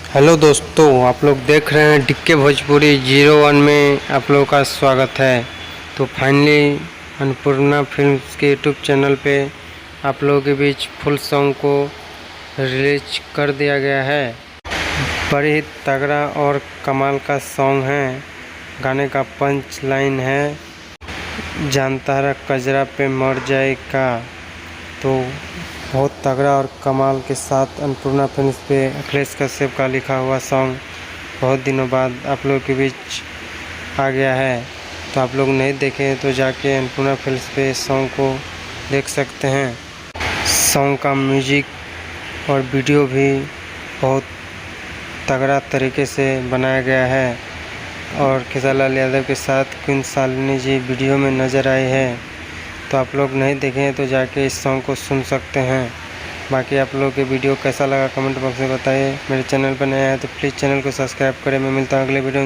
Hello दोस्तों, आप लोग देख रहे हैं डिक्के भोजपुरी 01 में आप लोगों का स्वागत है। तो फाइनली अन्नपूर्णा फिल्म्स के यूट्यूब चैनल पे आप लोगों के बीच फुल सॉन्ग को रिलीज कर दिया गया है। बड़ी ही तगड़ा और कमाल का सॉन्ग है। गाने का पंच लाइन है, जानता रहा कजरा पे मर जाएगा। तो बहुत तगड़ा और कमाल के साथ अन्नपूर्णा फिल्म्स पे अखिलेश कश्यप का लिखा हुआ सॉन्ग बहुत दिनों बाद आप लोगों के बीच आ गया है। तो आप लोग नहीं देखे तो जाके अन्नपूर्णा फिल्म्स पे सॉन्ग को देख सकते हैं। सॉन्ग का म्यूजिक और वीडियो भी बहुत तगड़ा तरीके से बनाया गया है और खेसारी यादव के साथ क्वीन शालिनी जी वीडियो में नज़र आए हैं। तो आप लोग नहीं देखें तो जाके इस सॉन्ग को सुन सकते हैं। बाकी आप लोगों के वीडियो कैसा लगा कमेंट बॉक्स में बताइए। मेरे चैनल पर नया है तो प्लीज़ चैनल को सब्सक्राइब करें। मैं मिलता हूँ अगले वीडियो में।